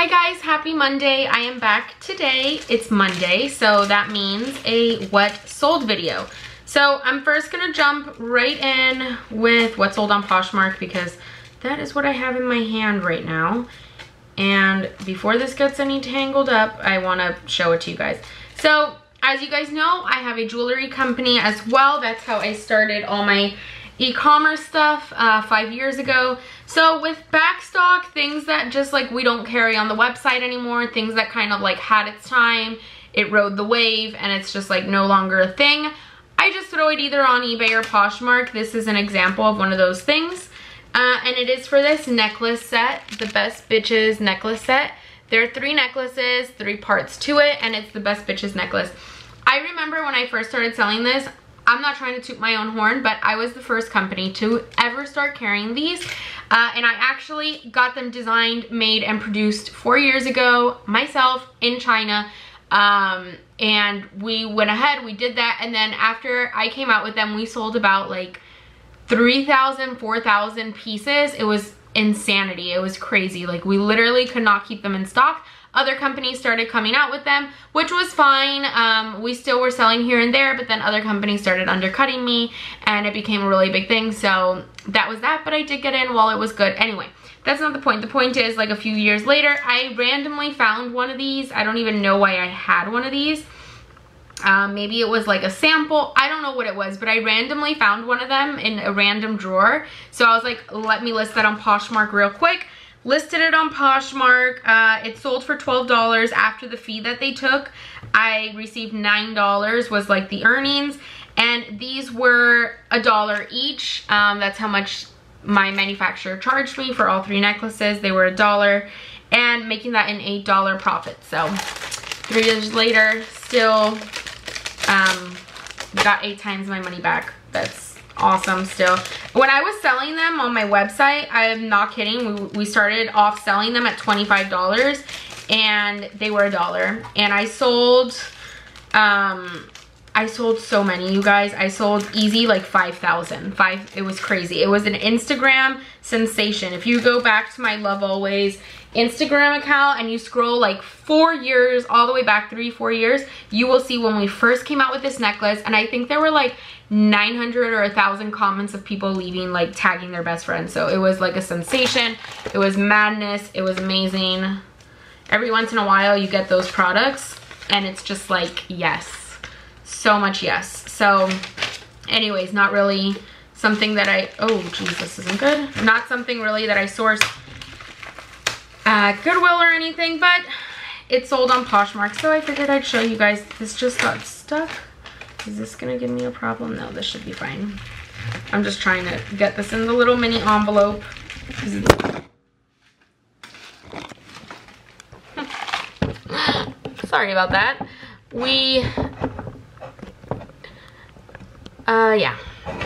Hi guys, happy Monday. I am back today. It's Monday, so that means a what sold video. So I'm first gonna jump right in with what sold on Poshmark because that is what I have in my hand right now. And before this gets any tangled up, I wanna show it to you guys. So as you guys know, I have a jewelry company as well. That's how I started all my e-commerce stuff 5 years ago. So with backstock, things that just like we don't carry on the website anymore, things that kind of like had its time, it rode the wave and it's just like no longer a thing, I just throw it either on eBay or Poshmark. This is an example of one of those things. And it is for this necklace set, the Best Bitches necklace set. There are 3 necklaces, 3 parts to it, and it's the Best Bitches necklace. I remember when I first started selling this, I'm not trying to toot my own horn, but I was the first company to ever start carrying these. And I actually got them designed, made, and produced 4 years ago myself in China. And we went ahead, we did that. And then after I came out with them, we sold about like 3,000, 4,000 pieces. It was insanity. It was crazy. Like we literally could not keep them in stock. Other companies started coming out with them, which was fine. We still were selling here and there, but then other companies started undercutting me and it became a really big thing. So that was that, but I did get in while it was good. Anyway, that's not the point. The point is like a few years later, I randomly found one of these. I don't even know why I had one of these. Maybe it was like a sample. I don't know what it was, but I randomly found one of them in a random drawer. So I was like, let me list that on Poshmark real quick. Listed it on Poshmark. It sold for $12 after the fee that they took. I received $9 was like the earnings, and these were $1 each. That's how much my manufacturer charged me for all 3 necklaces. They were $1 and making that an $8 profit. So 3 years later, still got 8 times my money back. That's awesome still. When I was selling them on my website, I'm not kidding, we started off selling them at $25 and they were $1. And I sold so many, you guys. I sold easy like 5,000. It was crazy. It was an Instagram sensation. If you go back to my Love Always Instagram account and you scroll like 4 years all the way back, 3-4 years, you will see when we first came out with this necklace, and I think there were like 900 or 1,000 comments of people leaving, like tagging their best friends. So it was like a sensation. It was madness. It was amazing. Every once in a while you get those products and it's just like, yes, so much yes. So anyways, not really something that oh geez, this isn't good. Not something really that I sourced at Goodwill or anything, but it sold on Poshmark, so I figured I'd show you guys. This just got stuck. Is this gonna give me a problem? No, this should be fine. I'm just trying to get this in the little mini envelope. Sorry about that. Yeah.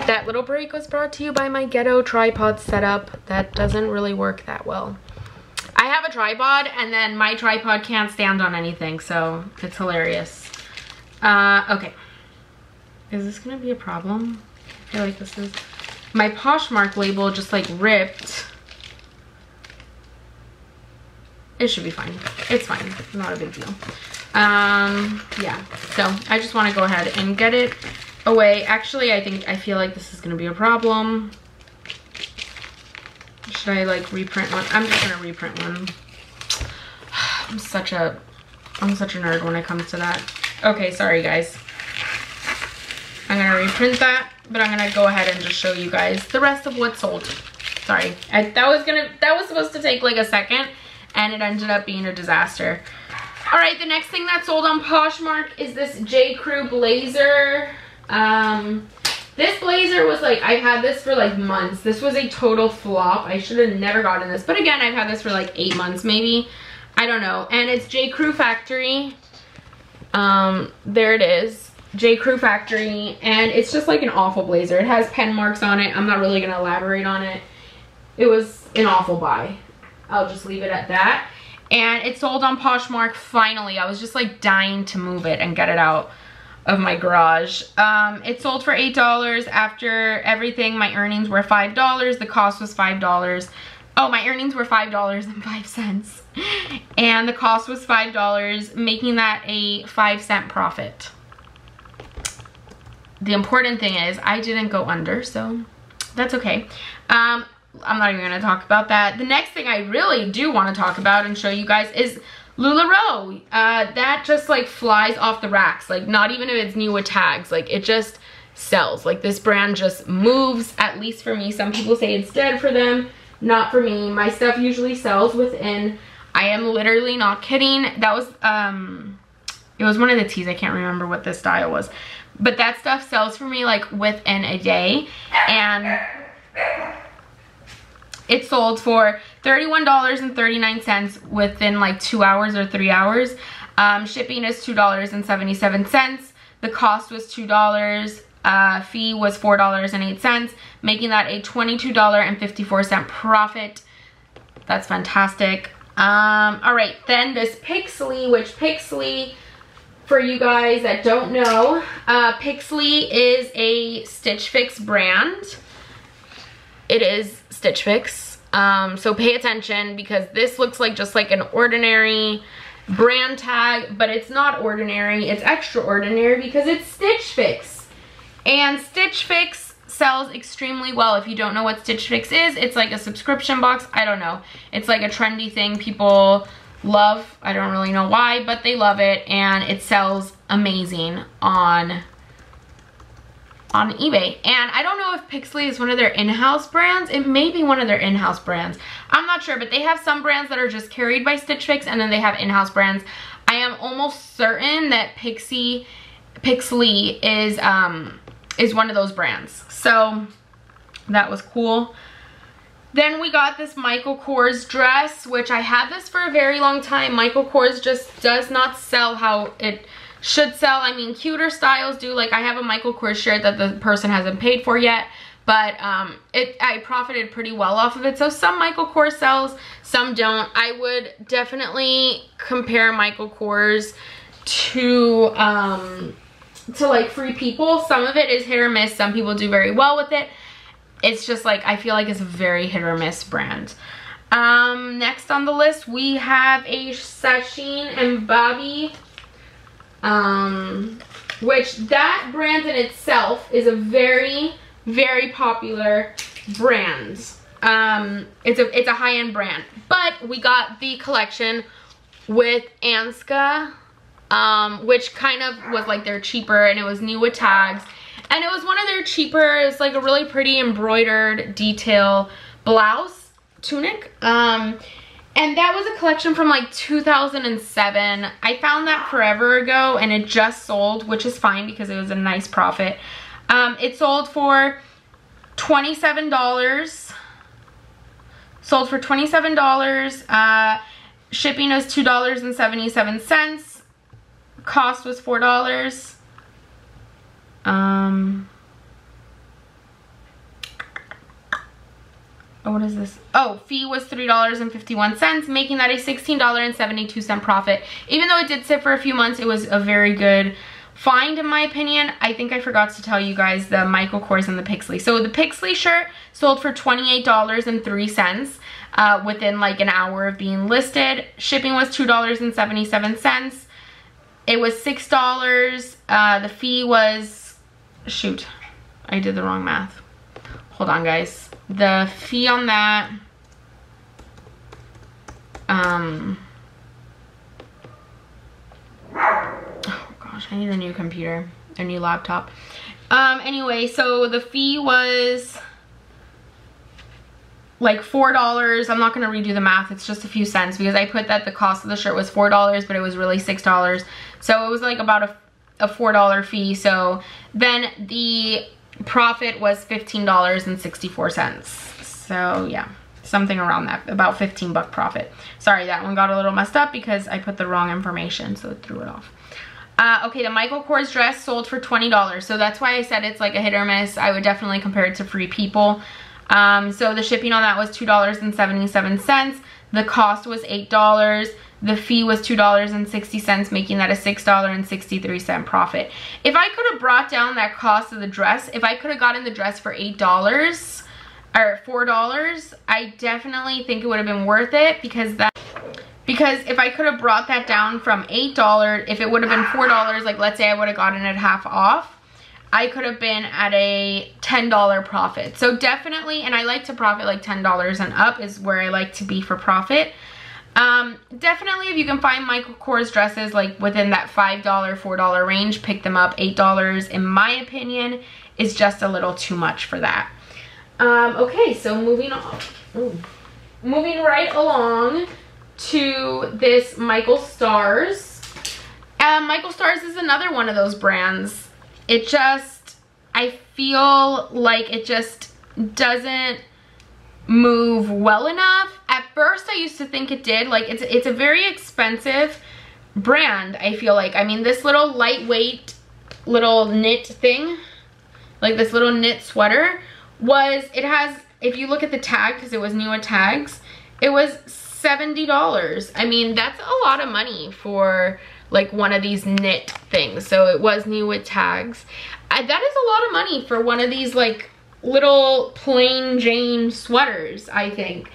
That little break was brought to you by my ghetto tripod setup. That doesn't really work that well. I have a tripod and then my tripod can't stand on anything, so it's hilarious. Okay. Is this gonna be a problem? I feel like this is... My Poshmark label just like ripped. It should be fine. It's fine. Not a big deal. Yeah. So I just want to go ahead and get it away. Actually, I feel like this is gonna be a problem. Should I like reprint one? I'm just gonna reprint one. I'm such a nerd when it comes to that. Okay, sorry guys. I'm gonna reprint that, but I'm gonna go ahead and just show you guys the rest of what sold. Sorry, that was supposed to take like a second, and it ended up being a disaster. All right, the next thing that sold on Poshmark is this J. Crew blazer. This blazer was like, I've had this for like months. This was a total flop. I should have never gotten this, but again, I've had this for like 8 months maybe. I don't know. And it's J. Crew Factory. There it is. J. Crew Factory, and it's just like an awful blazer. It has pen marks on it. I'm not really gonna elaborate on it. It was an awful buy. I'll just leave it at that. And it sold on Poshmark finally. I was just like dying to move it and get it out of my garage. It sold for $8 after everything. My earnings were $5. The cost was $5. Oh, my earnings were $5.05. and the cost was $5, making that a 5-cent profit. The important thing is I didn't go under, so that's okay. I'm not even gonna talk about that. The next thing I really do want to talk about and show you guys is LuLaRoe. That just like flies off the racks. Like, not even if it's new with tags, like it just sells. Like, this brand just moves, at least for me. Some people say it's dead for them, not for me. My stuff usually sells within, I am literally not kidding. That was it was one of the teas. I can't remember what the style was, but that stuff sells for me like within a day, and it sold for $31.39 within like 2 hours or 3 hours. Shipping is $2.77. The cost was $2. Fee was $4.08, making that a $22.54 profit. That's fantastic. All right, then this Pixley, which Pixley, for you guys that don't know, Pixley is a Stitch Fix brand. It is Stitch Fix, so pay attention, because this looks like just like an ordinary brand tag, but it's not ordinary, it's extraordinary because it's Stitch Fix. And Stitch Fix sells extremely well. If you don't know what Stitch Fix is, it's like a subscription box. I don't know, it's like a trendy thing people love. I don't really know why, but they love it, and it sells amazing on eBay. And I don't know if Pixley is one of their in-house brands. It may be one of their in-house brands. I'm not sure, but they have some brands that are just carried by Stitch Fix, and then they have in-house brands. I am almost certain that Pixley is one of those brands. So that was cool. Then we got this Michael Kors dress, which I had this for a very long time. Michael Kors just does not sell how it should sell. I mean, cuter styles do. Like, I have a Michael Kors shirt that the person hasn't paid for yet, but I profited pretty well off of it. So some Michael Kors sells, some don't. I would definitely compare Michael Kors to like Free People. Some of it is hit or miss. Some people do very well with it. It's just like, I feel like it's a very hit or miss brand. Next on the list, we have a Sasheen and Bobby, which that brand in itself is a very, very popular brand. It's a high-end brand, but we got the collection with Anska, which kind of was like their cheaper, and it was new with tags. And it was one of their cheaper, it's like a really pretty embroidered detail blouse, tunic. And that was a collection from like 2007. I found that forever ago, and it just sold, which is fine because it was a nice profit. It sold for $27. Sold for $27. Shipping was $2.77. Cost was $4. What is this? Oh, fee was $3.51, making that a $16.72 profit. Even though it did sit for a few months, it was a very good find in my opinion. I think I forgot to tell you guys the Michael Kors and the Pixley. So the Pixley shirt sold for $28.03 within like an hour of being listed. Shipping was $2.77. It was $6. The fee was, shoot, I did the wrong math. Hold on, guys. The fee on that, oh gosh, I need a new computer, a new laptop. Anyway, so the fee was like $4. I'm not gonna redo the math, it's just a few cents because I put that the cost of the shirt was $4, but it was really $6. So it was like about a $4 fee. So then the profit was $15.64. So yeah, something around that, about 15 buck profit. Sorry, that one got a little messed up because I put the wrong information, so it threw it off. Okay, the Michael Kors dress sold for $20. So that's why I said it's like a hit or miss. I would definitely compare it to Free People. So the shipping on that was $2.77. The cost was $8. The fee was $2.60, making that a $6.63 profit. If I could have brought down that cost of the dress, if I could have gotten the dress for $8 or $4, I definitely think it would have been worth it, because that because if I could have brought that down from $8, if it would have been $4, like let's say I would have gotten it half off, I could have been at a $10 profit. So definitely, and I like to profit like $10 and up is where I like to be for profit. Definitely if you can find Michael Kors dresses like within that $5, $4 range, pick them up. $8, in my opinion, is just a little too much for that. Okay, so moving on. Moving right along to this Michael Stars. Michael Stars is another one of those brands. It just, I feel like it just doesn't move well enough. At first I used to think it did. Like it's a very expensive brand, I feel like. I mean, this little lightweight little knit thing, like this little knit sweater it has, if you look at the tag, because it was new at tags, it was $70. I mean, that's a lot of money for like one of these knit things. So it was new with tags. That is a lot of money for one of these like little plain Jane sweaters, I think.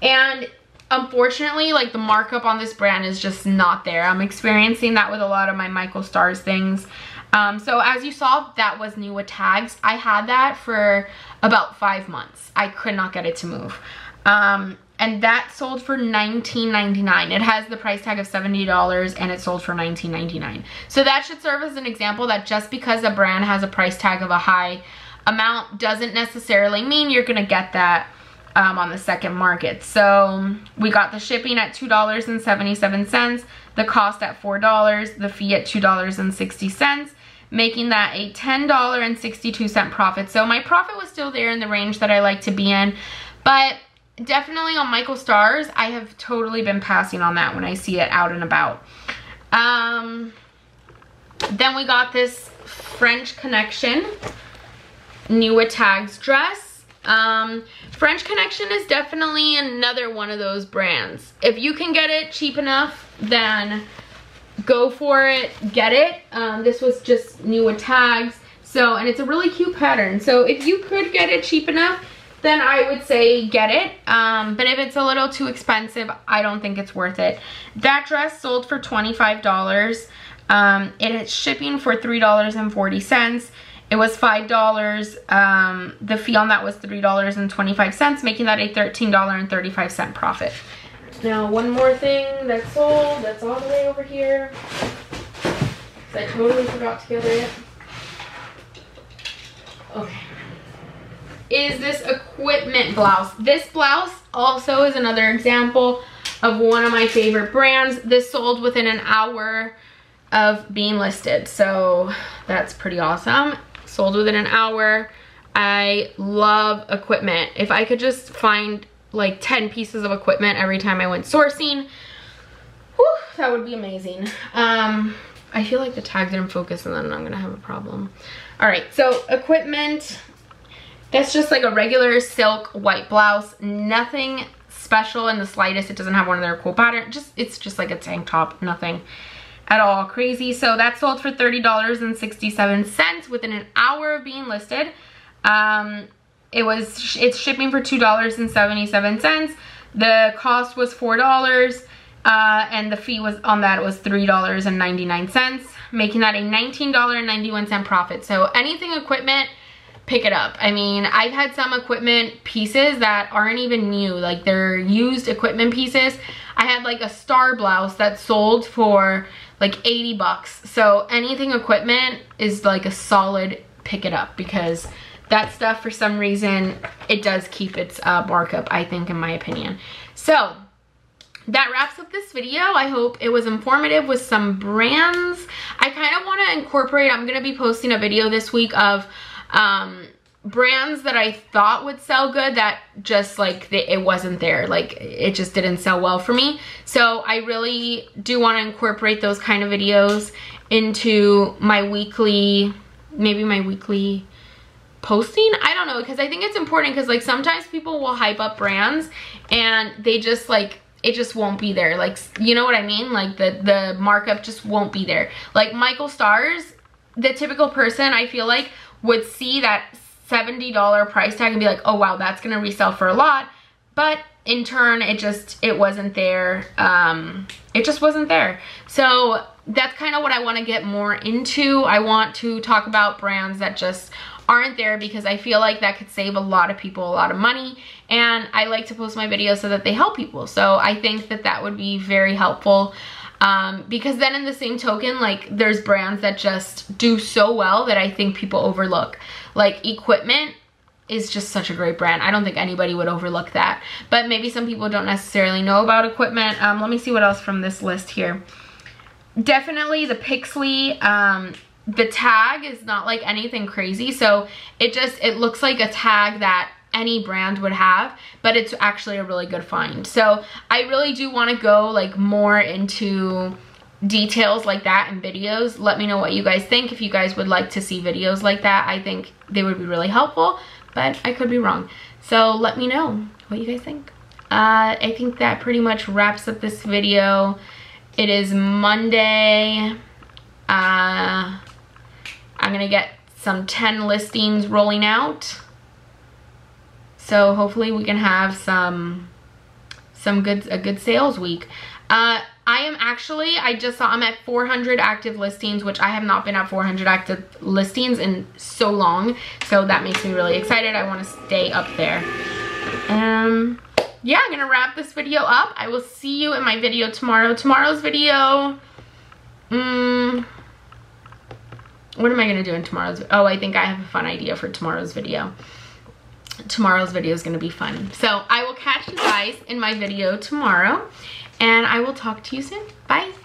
And unfortunately, like the markup on this brand is just not there. I'm experiencing that with a lot of my Michael Stars things. So as you saw, that was new with tags. I had that for about 5 months. I could not get it to move. And that sold for $19.99. It has the price tag of $70 and it sold for $19.99. So that should serve as an example that just because a brand has a price tag of a high amount doesn't necessarily mean you're gonna get that on the second market. So we got the shipping at $2.77, the cost at $4, the fee at $2.60, making that a $10.62 profit. So my profit was still there in the range that I like to be in, but definitely on Michael Stars, I have totally been passing on that when I see it out and about. Then we got this French Connection new with tags dress. French Connection is definitely another one of those brands. If you can get it cheap enough, then go for it, get it. This was just new with tags. So, and it's a really cute pattern. So if you could get it cheap enough, then I would say get it. But if it's a little too expensive, I don't think it's worth it. That dress sold for $25. It is shipping for $3.40. It was $5. The fee on that was $3.25, making that a $13.35 profit. Now, one more thing that sold, that's all the way over here. I totally forgot to gather it. Okay. Is this equipment blouse. This blouse also is another example of one of my favorite brands. This sold within an hour of being listed, so that's pretty awesome. Sold within an hour. I love equipment. If I could just find like 10 pieces of equipment every time I went sourcing, whew, that would be amazing. I feel like the tag didn't focus and then I'm gonna have a problem. All right, so equipment. That's just like a regular silk white blouse. Nothing special in the slightest. It doesn't have one of their cool patterns. It's just like a tank top. Nothing at all crazy. So that sold for $30.67 within an hour of being listed. It's shipping for $2.77. The cost was $4. And the fee was on that was $3.99, making that a $19.91 profit. So anything equipment, pick it up. I mean, I've had some equipment pieces that aren't even new, like they're used equipment pieces. I had like a star blouse that sold for like 80 bucks. So anything equipment is like a solid pick it up, because that stuff, for some reason, it does keep its markup, I think, in my opinion. So that wraps up this video. I hope it was informative with some brands. I kind of want to incorporate, I'm going to be posting a video this week of brands that I thought would sell good that just like it wasn't there, like it just didn't sell well for me. So I really do want to incorporate those kind of videos into my weekly, maybe my weekly posting. I don't know, because I think it's important, because like sometimes people will hype up brands and they just like, it just won't be there. Like, you know what I mean? Like the markup just won't be there. Like Michael Stars, the typical person, I feel like, would see that $70 price tag and be like, oh wow, that's gonna resell for a lot. but in turn, it wasn't there. It just wasn't there. So that's kind of what I want to get more into. I want to talk about brands that just aren't there, because I feel like that could save a lot of people a lot of money, and I like to post my videos so that they help people. So I think that that would be very helpful, because then in the same token, like, there's brands that just do so well that I think people overlook. Like Equipment is just such a great brand. I don't think anybody would overlook that, but maybe some people don't necessarily know about Equipment. Let me see what else from this list here. Definitely the Pixley. The tag is not like anything crazy, so it looks like a tag that any brand would have, but it's actually a really good find. So I really do want to go like more into details like that in videos. Let me know what you guys think. If you guys would like to see videos like that, I think they would be really helpful, but I could be wrong. So let me know what you guys think. I think that pretty much wraps up this video. It is Monday. I'm gonna get some 10 listings rolling out. So hopefully we can have a good sales week. I just saw I'm at 400 active listings, which I have not been at 400 active listings in so long. So that makes me really excited. I want to stay up there. Yeah, I'm gonna wrap this video up. I will see you in my video tomorrow. Tomorrow's video, what am I gonna do in tomorrow's? Oh, I think I have a fun idea for tomorrow's video. Tomorrow's video is gonna be fun. So I will catch you guys in my video tomorrow, and I will talk to you soon. Bye.